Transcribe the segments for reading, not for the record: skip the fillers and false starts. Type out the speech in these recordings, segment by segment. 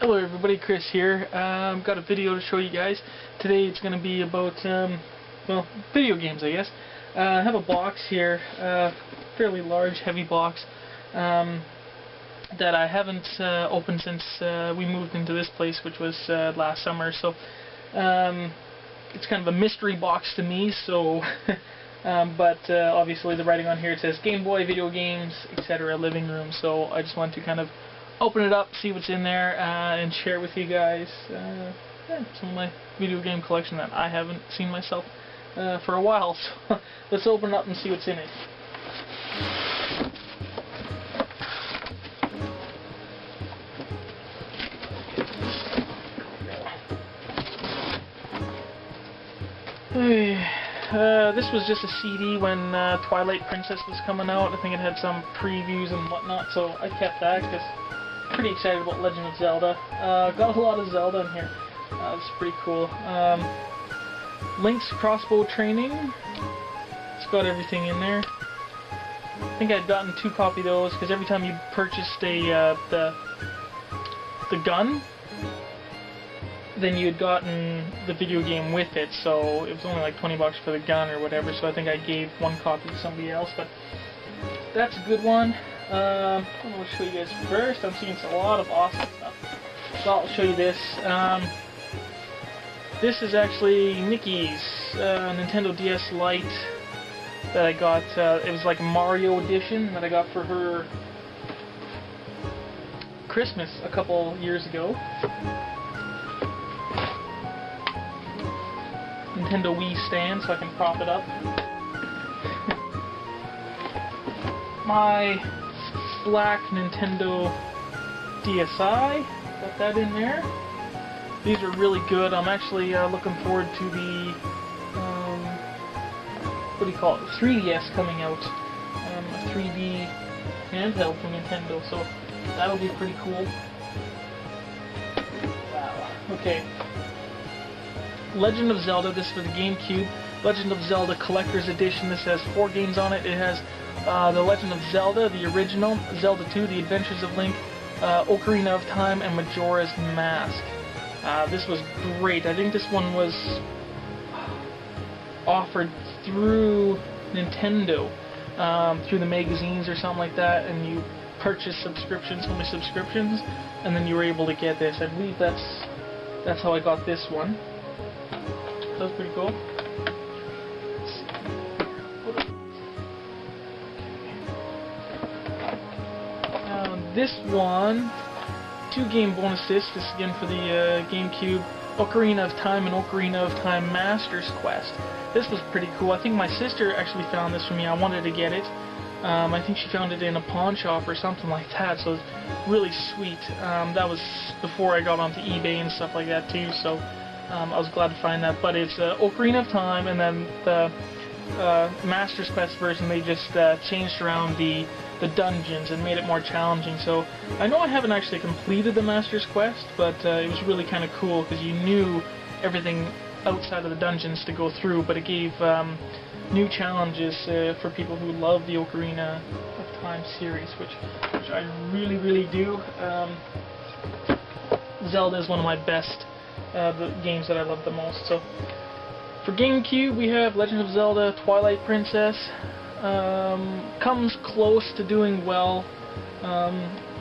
Hello everybody, Chris here. Got a video to show you guys. Today it's going to be about, well, video games, I guess. I have a box here, fairly large, heavy box, that I haven't opened since we moved into this place, which was last summer. So it's kind of a mystery box to me. So, but obviously the writing on here, it says Game Boy, video games, etc., living room. So I just want to kind of open it up, see what's in there, and share with you guys some of my video game collection that I haven't seen myself for a while. So let's open it up and see what's in it. This was just a CD when Twilight Princess was coming out. I think it had some previews and whatnot, so I kept that because pretty excited about Legend of Zelda. Got a lot of Zelda in here. It's pretty cool. Link's crossbow training. It's got everything in there. I think I'd gotten 2 copies of those because every time you purchased the gun, then you had gotten the video game with it. So it was only like 20 bucks for the gun or whatever. So I think I gave 1 copy to somebody else. But that's a good one. I'm going to show you guys first. I'm seeing a lot of awesome stuff. So I'll show you this. This is actually Nikki's Nintendo DS Lite that I got. It was like a Mario edition that I got for her Christmas a couple years ago. Nintendo Wii stand so I can prop it up. My black Nintendo DSi, got that in there. These are really good. I'm actually looking forward to the what do you call it, 3DS coming out, a 3D handheld from Nintendo, so that'll be pretty cool. Wow. Okay. Legend of Zelda, this is for the GameCube. Legend of Zelda Collector's Edition. This has 4 games on it. It has The Legend of Zelda, the original, Zelda 2, The Adventures of Link, Ocarina of Time, and Majora's Mask. This was great. I think this one was offered through Nintendo, through the magazines or something like that, and you purchased subscriptions, so many subscriptions, and then you were able to get this. I believe that's how I got this one. That was pretty cool. This one, 2 game bonus discs. This again for the GameCube. Ocarina of Time and Ocarina of Time Master's Quest. This was pretty cool. I think my sister actually found this for me. I wanted to get it. I think she found it in a pawn shop or something like that. So it's really sweet. That was before I got onto eBay and stuff like that too. So I was glad to find that. But it's Ocarina of Time, and then the Master's Quest version, they just changed around the dungeons and made it more challenging. So I know I haven't actually completed the Master's Quest, but it was really kind of cool because you knew everything outside of the dungeons to go through, but it gave new challenges for people who love the Ocarina of Time series, which I really do. Zelda is one of my best the games that I love the most. So for GameCube we have Legend of Zelda Twilight Princess. Comes close to doing well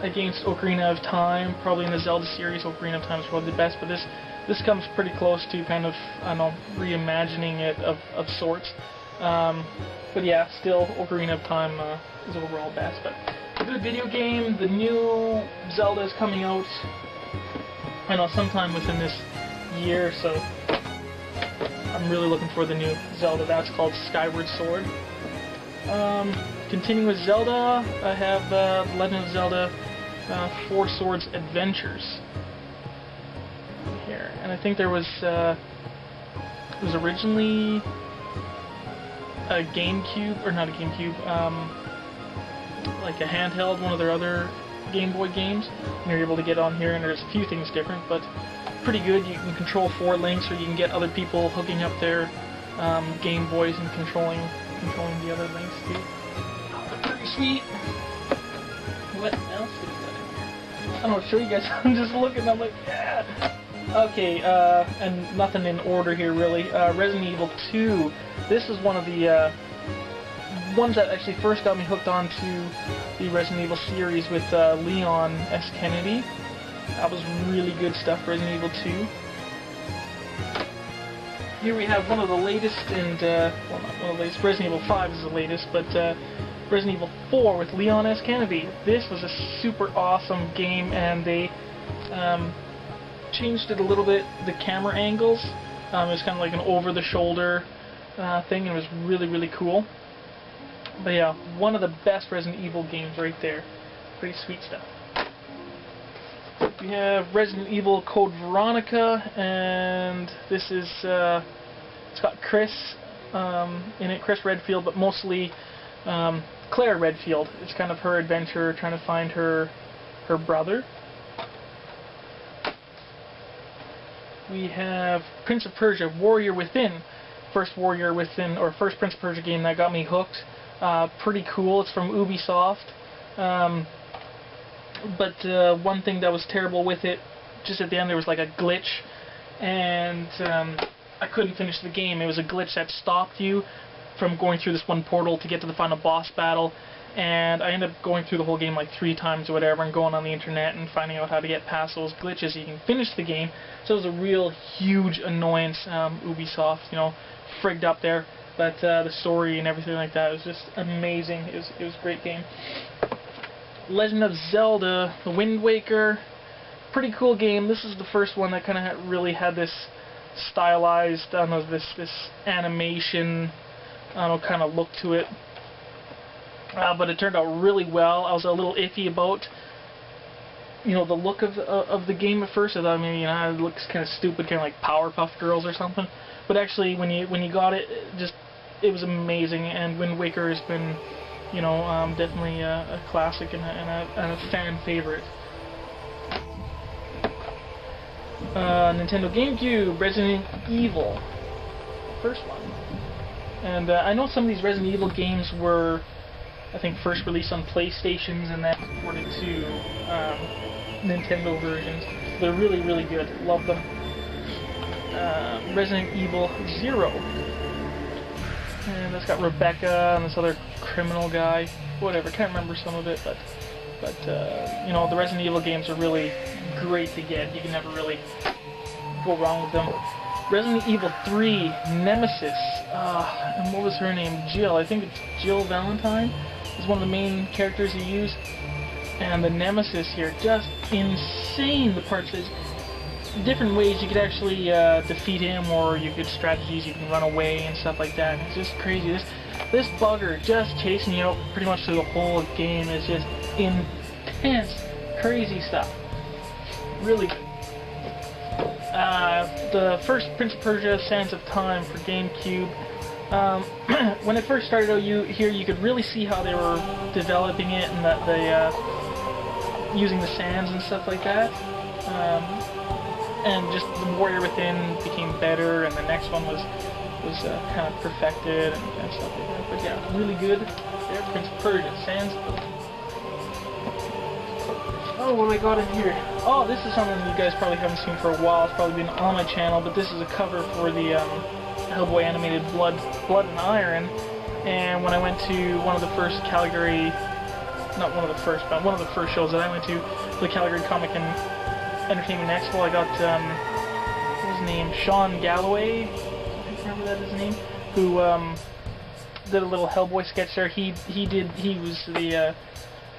against Ocarina of Time. Probably in the Zelda series, Ocarina of Time is probably the best, but this comes pretty close to kind of, I don't know, reimagining it of sorts. But yeah, still Ocarina of Time is overall best. But a good video game. The new Zelda is coming out, I know, sometime within this year, so I'm really looking for the new Zelda. That's called Skyward Sword. Continuing with Zelda, I have Legend of Zelda 4 Swords Adventures here, and I think there was it was originally a GameCube, or not a GameCube, like a handheld, one of their other Game Boy games, and you're able to get on here, and there's a few things different, but pretty good. You can control 4 links, or you can get other people hooking up their Game Boys and controlling the other links too. Pretty sweet. What else did we got in here? I don't know, show you guys. I'm just looking. I'm like, yeah. Okay, and nothing in order here really. Resident Evil 2. This is one of the ones that actually first got me hooked onto the Resident Evil series with Leon S. Kennedy. That was really good stuff. Resident Evil 2. Here we have one of the latest, and well, not one of the latest. Resident Evil 5 is the latest, but Resident Evil 4 with Leon S. Kennedy. This was a super awesome game, and they changed it a little bit, the camera angles. It was kind of like an over-the-shoulder thing, and it was really, really cool. But yeah, one of the best Resident Evil games right there. Pretty sweet stuff. We have Resident Evil Code Veronica, and this is, it's got Chris in it, Chris Redfield, but mostly Claire Redfield. It's kind of her adventure trying to find her brother. We have Prince of Persia, Warrior Within. First Warrior Within, or first Prince of Persia game that got me hooked. Pretty cool. It's from Ubisoft. But one thing that was terrible with it, just at the end there was like a glitch, and I couldn't finish the game. It was a glitch that stopped you from going through this one portal to get to the final boss battle, and I ended up going through the whole game like 3 times or whatever, and going on the internet and finding out how to get past those glitches so you can finish the game. So it was a real huge annoyance. Ubisoft, you know, frigged up there, but the story and everything like that was just amazing. It was a great game. Legend of Zelda, The Wind Waker, pretty cool game. This is the first one that kind of really had this stylized, I don't know, this animation, I don't know, kind of look to it. But it turned out really well. I was a little iffy about, you know, the look of the game at first. I thought maybe, you know, it looks kind of stupid, kind of like Powerpuff Girls or something. But actually, when you got it, it was amazing. And Wind Waker has been, you know, definitely a classic and a fan favorite. Nintendo GameCube, Resident Evil, first one. And I know some of these Resident Evil games were, I think, first released on PlayStations and then ported to Nintendo versions. They're really, really good. Love them. Resident Evil 0. And that's got Rebecca and this other criminal guy. Whatever, can't remember some of it, but you know, the Resident Evil games are really great to get. You can never really go wrong with them. Resident Evil 3 Nemesis. And what was her name? Jill. I think it's Jill Valentine is one of the main characters you use. And the Nemesis here, just insane. The parts. There's different ways you could actually defeat him, or you could strategies. You can run away and stuff like that. It's just crazy. This bugger just chasing you out pretty much through the whole game is just intense, crazy stuff. Really good. The first Prince of Persia, Sands of Time for GameCube. When it first started out, you could really see how they were developing it, and that they using the sands and stuff like that. And just the Warrior Within became better, and the next one was kind of perfected and stuff like that. But yeah, really good. There, Prince of Persia, Sands of... Oh, what I got in here? Oh, this is something you guys probably haven't seen for a while. It's probably been on my channel, but this is a cover for the Hellboy animated Blood and Iron. And when I went to one of the first Calgary, not one of the first, but one of the first shows that I went to, the Calgary Comic and Entertainment Expo, I got, what was his name? Sean Galloway, I remember that his name, who did a little Hellboy sketch there. He was the, I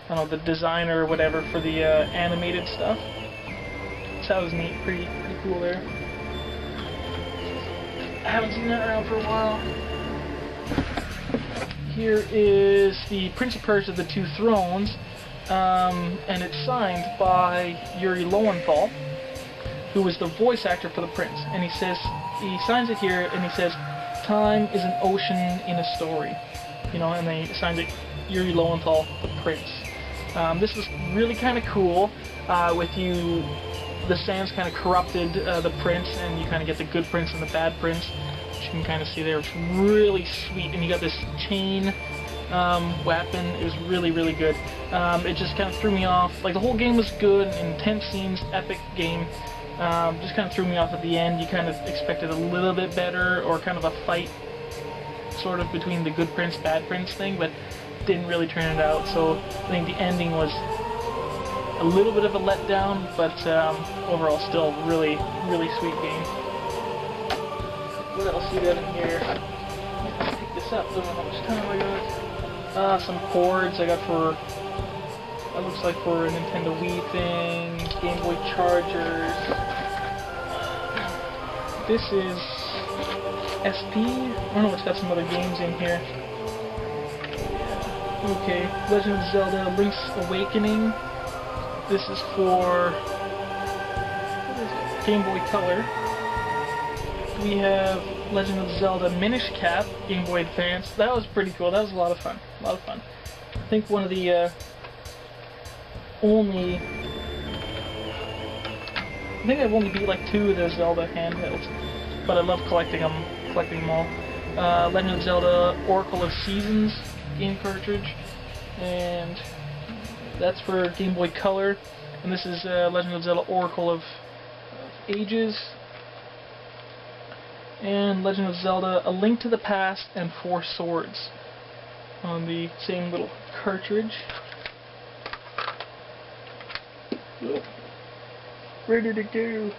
don't know, the designer or whatever for the animated stuff. So that was neat, pretty cool there. I haven't seen that around for a while. Here is the Prince of Persia: The Two Thrones, and it's signed by Yuri Lowenthal, who was the voice actor for the prince. And he signs it here, and he says, "Time is an ocean in a story." You know, and then he signs it, Yuri Lowenthal, the prince. This was really kind of cool, with the sands kind of corrupted the prince, and you kind of get the good prince and the bad prince, which you can kind of see there. It's really sweet, and you got this chain weapon. It was really, really good. It just kind of threw me off. Like, the whole game was good, intense scenes, epic game. Just kind of threw me off at the end. You kind of expected a little bit better, or kind of a fight, sort of, between the good prince, bad prince thing, but didn't really turn it out. So I think the ending was a little bit of a letdown, but overall still really, really sweet game. What else we got in here? Let's pick this up. Don't know how much time I got. Some cords I got for, that looks like for a Nintendo Wii thing, Game Boy chargers. This is SP? I don't know, it's got some other games in here. Okay, Legend of Zelda Link's Awakening. This is for, what is it? Game Boy Color. We have Legend of Zelda Minish Cap, Game Boy Advance. That was pretty cool. That was a lot of fun. A lot of fun. I think one of the I think I've only beat like 2 of the Zelda handhelds, but I love collecting them all. Legend of Zelda Oracle of Seasons game cartridge, and that's for Game Boy Color. And this is Legend of Zelda Oracle of Ages, and Legend of Zelda A Link to the Past and 4 Swords on the same little cartridge. Ready to go.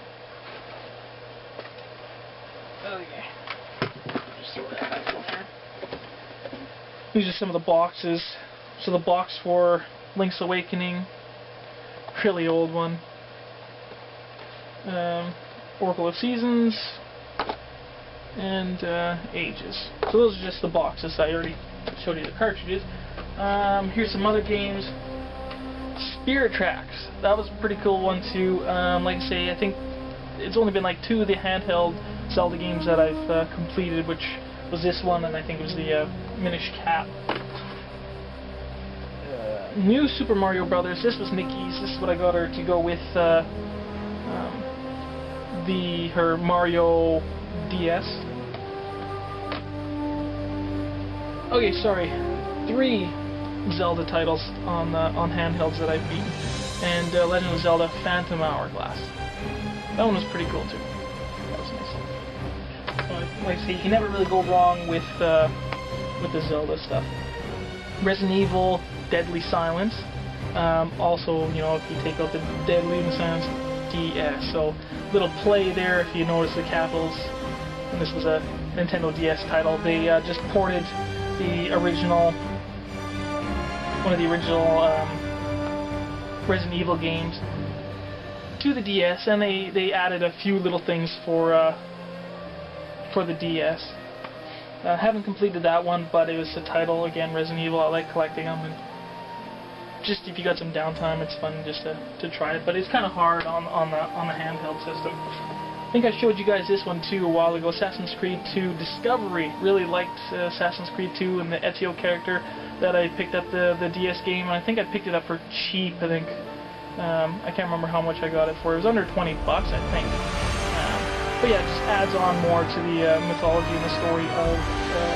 Okay. Just throw that back in there. These are some of the boxes. So the box for Link's Awakening, really old one. Oracle of Seasons, and Ages. So those are just the boxes. I already showed you the cartridges. Here's some other games. Spirit Tracks. That was a pretty cool one too. Like I say, I think it's only been like 2 of the handheld Zelda games that I've completed, which was this one, and I think it was the Minish Cap. New Super Mario Brothers. This was Nikki's. This is what I got her to go with her Mario DS. Okay, sorry. 3 Zelda titles on handhelds that I've beaten, and Legend of Zelda Phantom Hourglass. That one was pretty cool too. That was nice. Like I say, you can never really go wrong with the Zelda stuff. Resident Evil Deadly Silence. Also, you know, if you take out the Deadly Silence DS, so little play there if you notice the capitals. And this was a Nintendo DS title. They just ported the original. One of the original Resident Evil games to the DS, and they added a few little things for the DS. I haven't completed that one, but it was the title again, Resident Evil. I like collecting them, and just if you got some downtime, it's fun just to try it. But it's kind of hard on the handheld system. I think I showed you guys this one too a while ago. Assassin's Creed 2 Discovery. Really liked Assassin's Creed 2 and the Ezio character that I picked up the DS game. And I think I picked it up for cheap. I think I can't remember how much I got it for. It was under 20 bucks, I think. But yeah, it just adds on more to the mythology and the story of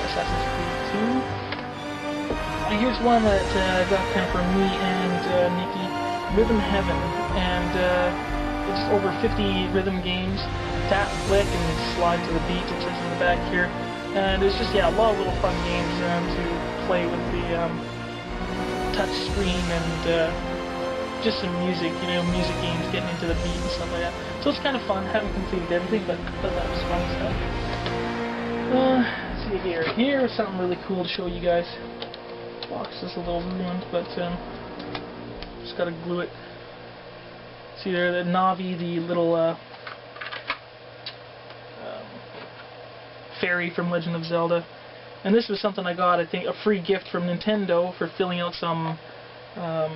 Assassin's Creed 2. And here's one that I got kind of for me and Nikki, Rhythm Heaven, and it's over 50 rhythm games. Tap, flick, and slide to the beat, it says in the back here. And it's just, yeah, a lot of little fun games to play with the touch screen, and just some music, you know, music games, getting into the beat and stuff like that. So it's kind of fun. Haven't completed everything, but that was fun stuff. Let's see here. Here's something really cool to show you guys. This box is a little ruined, but just gotta glue it. See there, the Navi, the little fairy from Legend of Zelda. And this was something I got, I think, a free gift from Nintendo for filling out some, I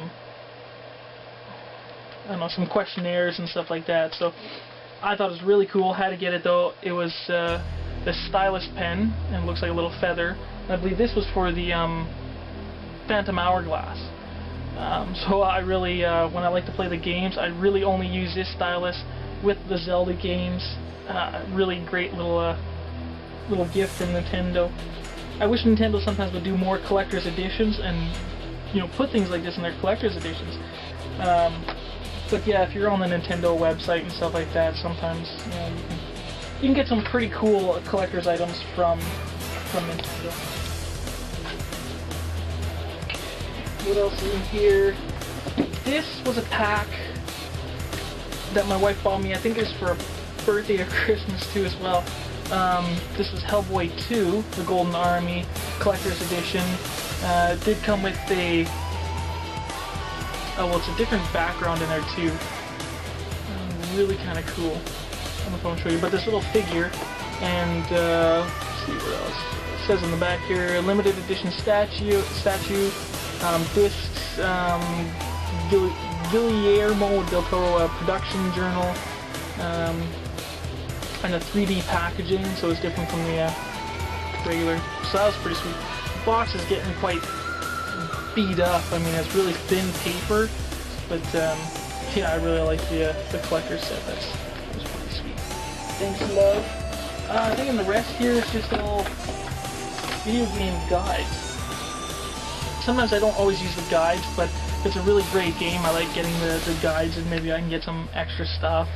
don't know, some questionnaires and stuff like that. So I thought it was really cool. Had to get it though. It was the stylus pen, and it looks like a little feather. And I believe this was for the Phantom Hourglass. So I really, when I like to play the games, I really only use this stylus with the Zelda games. Really great little gift from Nintendo. I wish Nintendo sometimes would do more collector's editions and, you know, put things like this in their collector's editions. But yeah, if you're on the Nintendo website and stuff like that, sometimes, you know, you can get some pretty cool collector's items from Nintendo. What else is in here? This was a pack that my wife bought me. I think it was for a birthday or Christmas too as well. This is Hellboy 2, the Golden Army Collector's Edition. It did come with a... oh, well, it's a different background in there too. Really kind of cool. I don't know if I want to show you, but this little figure, and let's see what else. It says in the back here, limited edition statue, discs, Guillermo del Toro production journal, and a 3D packaging, so it's different from the regular. So that was pretty sweet. The box is getting quite beat up. I mean, it's really thin paper, but yeah, I really like the collector's set. That's pretty sweet. Thanks, love. I think in the rest here it's just all video game guides. Sometimes I don't always use the guides, but if it's a really great game, I like getting the guides, and maybe I can get some extra stuff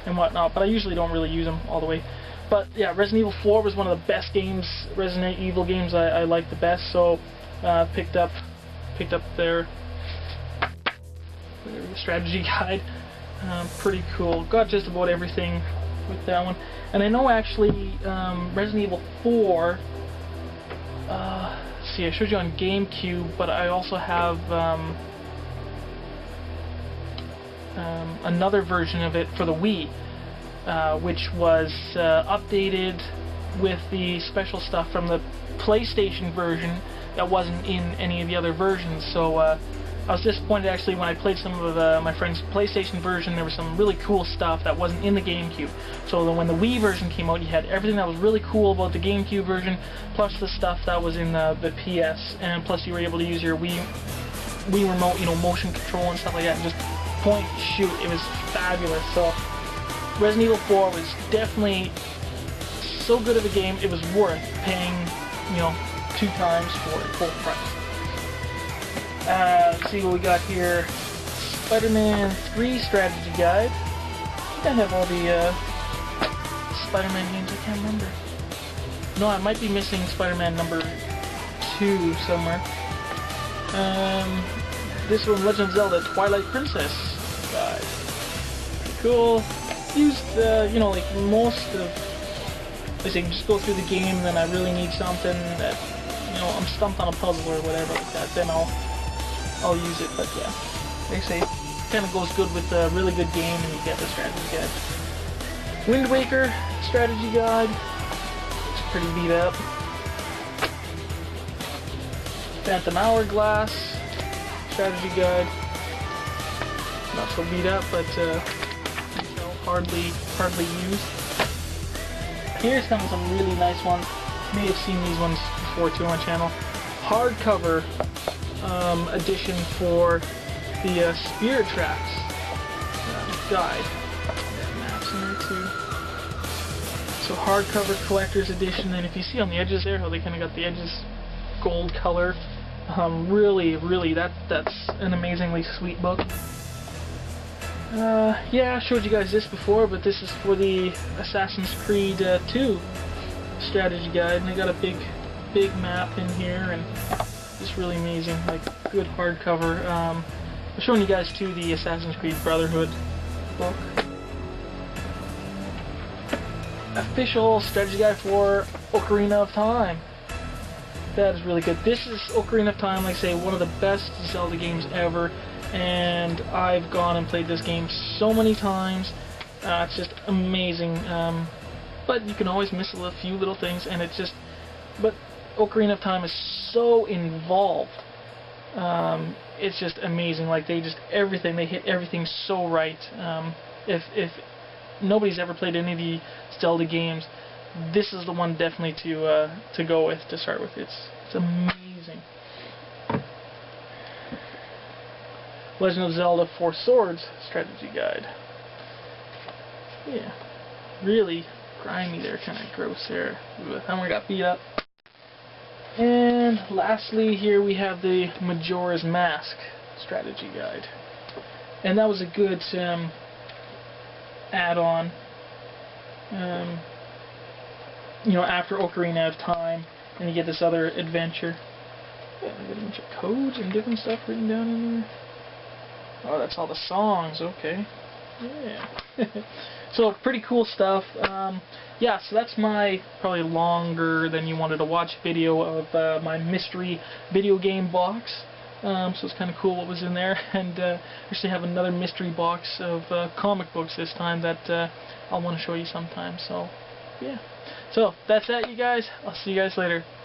and whatnot, but I usually don't really use them all the way. But yeah, Resident Evil 4 was one of the best games, Resident Evil games I like the best, so picked up their strategy guide. Pretty cool. Got just about everything with that one. And I know actually Resident Evil 4, see, I showed you on GameCube, but I also have another version of it for the Wii, which was updated with the special stuff from the PlayStation version that wasn't in any of the other versions. So I was disappointed actually when I played some of my friend's PlayStation version. There was some really cool stuff that wasn't in the GameCube. So when the Wii version came out, you had everything that was really cool about the GameCube version, plus the stuff that was in the PS, and plus you were able to use your Wii remote, you know, motion control and stuff like that, and just point, shoot. It was fabulous. So Resident Evil 4 was definitely so good of a game, it was worth paying, you know, 2 times for it, full price. Let's see what we got here. Spider-Man 3 strategy guide. I think I have all the Spider-Man games, I can't remember. No, I might be missing Spider-Man number 2 somewhere. This one, Legend of Zelda Twilight Princess guide. Pretty cool. Used, you know, like most of, I say, just go through the game, and then I really need something that, you know, I'm stumped on a puzzle or whatever like that, then I'll use it. But yeah, they say it kind of goes good with a really good game, and you get the strategy guide. Wind Waker strategy guide. It's pretty beat up. Phantom Hourglass strategy guide. Not so beat up, but you know, hardly used. Here's some really nice ones. You may have seen these ones before too on my channel. Hardcover edition for the Spirit Tracks guide. Got maps in there too. So hardcover collector's edition, and if you see on the edges there how they kind of got the edges gold color, really that's an amazingly sweet book. Yeah, I showed you guys this before, but this is for the Assassin's Creed 2 strategy guide, and they got a big map in here, and just really amazing, like good hardcover. I'm showing you guys too the Assassin's Creed Brotherhood book. Official strategy guide for Ocarina of Time. That is really good. This is Ocarina of Time, like I say, one of the best Zelda games ever, and I've gone and played this game so many times. It's just amazing. But you can always miss a few little things, and it's just... But Ocarina of Time is so involved. It's just amazing. Like, they just... Everything, they hit everything so right. If nobody's ever played any of the Zelda games, this is the one definitely to go with, to start with. It's amazing. Legend of Zelda 4 Swords strategy guide. Yeah, really grimy there, kind of gross there. That one got beat up. And lastly, here we have the Majora's Mask strategy guide. And that was a good add-on. You know, after Ocarina of Time, and you get this other adventure. Yeah, I got a bunch of codes and different stuff written down in there. Oh, that's all the songs. Okay. Yeah. So, pretty cool stuff. Yeah, so that's my probably longer than you wanted to watch video of my mystery video game box. So it's kind of cool what was in there. And actually have another mystery box of comic books this time that I'll want to show you sometime. So, yeah. So, that's that, you guys. I'll see you guys later.